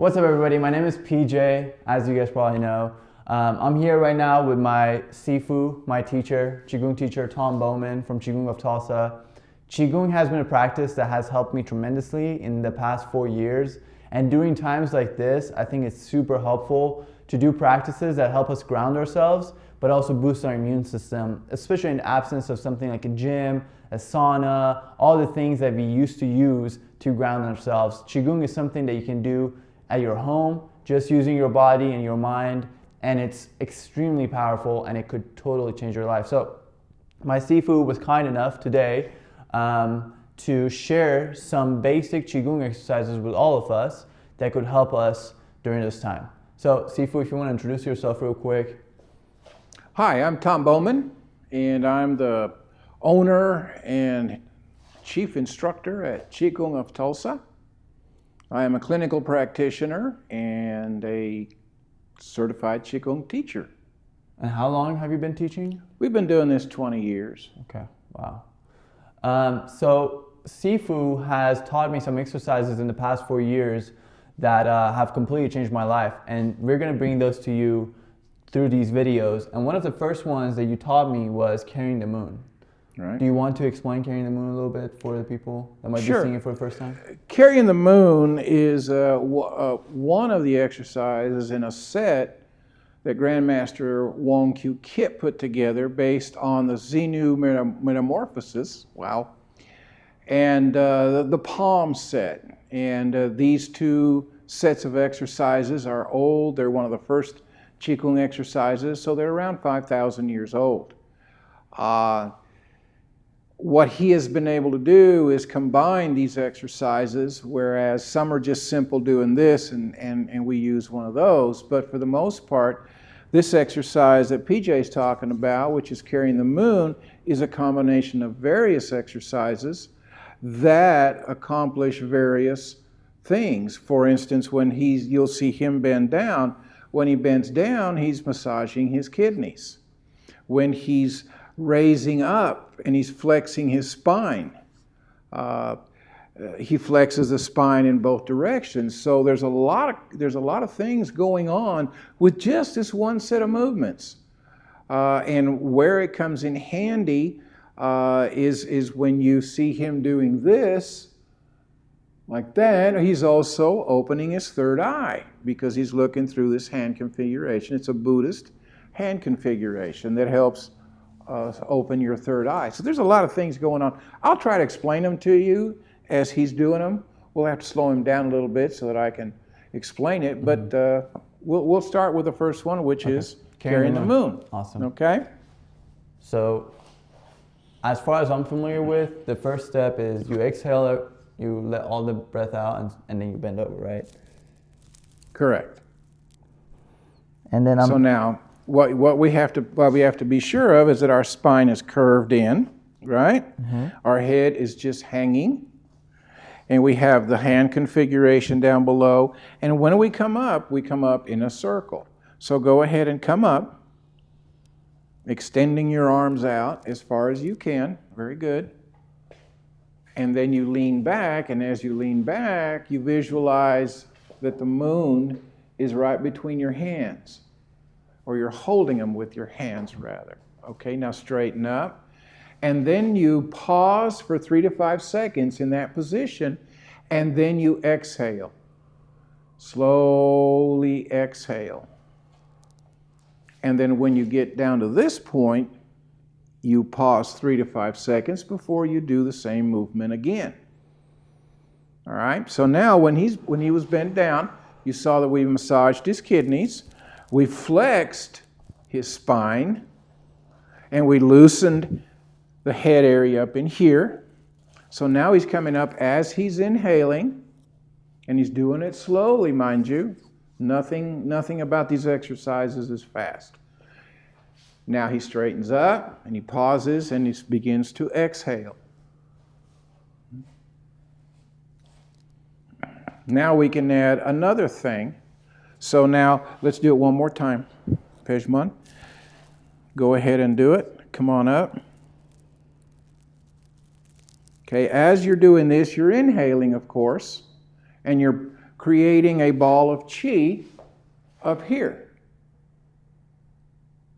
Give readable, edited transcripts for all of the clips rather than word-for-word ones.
What's up, everybody? My name is PJ, as you guys probably know. I'm here right now with my Sifu, my teacher, Qigong teacher, Tom Bowman from Qigong of Tulsa. Qigong has been a practice that has helped me tremendously in the past 4 years. And during times like this, I think it's super helpful to do practices that help us ground ourselves, but also boost our immune system, especially in the absence of something like a gym, a sauna, all the things that we used to use to ground ourselves. Qigong is something that you can do at your home, just using your body and your mind, and it's extremely powerful and it could totally change your life. So my Sifu was kind enough today to share some basic Qigong exercises with all of us that could help us during this time. So Sifu, if you want to introduce yourself real quick. Hi, I'm Tom Bowman, and I'm the owner and chief instructor at Qigong of Tulsa. I am a clinical practitioner and a certified Qigong teacher. And how long have you been teaching? We've been doing this 20 years. Okay, wow. So Sifu has taught me some exercises in the past 4 years that have completely changed my life. And we're gonna bring those to you through these videos. And one of the first ones that you taught me was carrying the moon. Right. Do you want to explain carrying the moon a little bit for the people that might be seeing it for the first time? Carrying the moon is one of the exercises in a set that Grandmaster Wong Kiew-Kit put together based on the Xenu Metamorphosis, wow, and the Palm set. And these two sets of exercises are old. They're one of the first Qigong exercises, so they're around 5,000 years old. What he has been able to do is combine these exercises, whereas some are just simple doing this and we use one of those. But for the most part, this exercise that PJ is talking about, which is carrying the moon, is a combination of various exercises that accomplish various things. For instance, you'll see him bend down. When he bends down, he's massaging his kidneys. When he's raising up and he's flexing his spine, he flexes the spine in both directions. So there's a lot of things going on with just this one set of movements. And where it comes in handy is when you see him doing this like that. He's also opening his third eye because he's looking through this hand configuration. It's a Buddhist hand configuration that helps open your third eye. So there's a lot of things going on. I'll try to explain them to you as he's doing them. We'll have to slow him down a little bit so that I can explain it. But we'll start with the first one, which is carrying the moon. Awesome. Okay? So as far as I'm familiar with, the first step is you exhale, you let all the breath out, and then you bend over, right? Correct. And then So now, what we have to be sure of is that our spine is curved in, right? Mm-hmm. Our head is just hanging, and we have the hand configuration down below. And when we come up in a circle. So go ahead and come up, extending your arms out as far as you can. Very good. And then you lean back, and as you lean back, you visualize that the moon is right between your hands. Or you're holding them with your hands, rather. Okay, now straighten up. And then you pause for 3 to 5 seconds in that position, and then you exhale. Slowly exhale. And then when you get down to this point, you pause 3 to 5 seconds before you do the same movement again. All right, so now when he was bent down, you saw that we massaged his kidneys. We flexed his spine, and we loosened the head area up in here. So now he's coming up as he's inhaling, and he's doing it slowly, mind you. Nothing about these exercises is fast. Now he straightens up, and he pauses, and he begins to exhale. Now we can add another thing. So now, let's do it one more time. Pejman, go ahead and do it. Come on up. Okay, as you're doing this, you're inhaling, of course, and you're creating a ball of chi up here.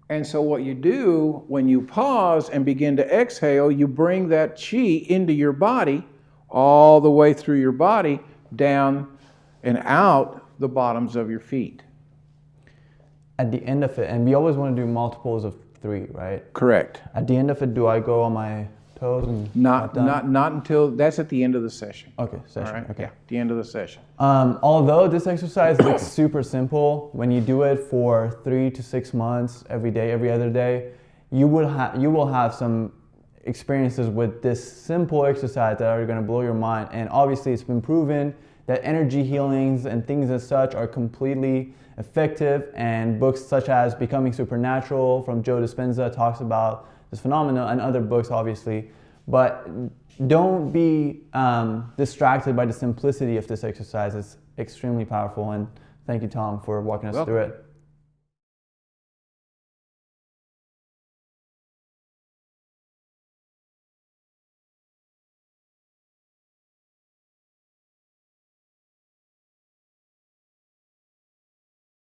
And so what you do when you pause and begin to exhale, you bring that chi into your body, all the way through your body, down and out the bottoms of your feet. At the end of it, and we always want to do multiples of 3, right? Correct. At the end of it, do I go on my toes and Not until, that's at the end of the session. Okay, session. All right? Okay. Yeah, the end of the session. Although this exercise looks super simple, when you do it for 3 to 6 months, every day, every other day, you will have some experiences with this simple exercise that are going to blow your mind. And obviously, it's been proven that energy healings and things as such are completely effective. And books such as Becoming Supernatural from Joe Dispenza talks about this phenomenon, and other books, obviously. But don't be distracted by the simplicity of this exercise. It's extremely powerful. And thank you, Tom, for walking us through it.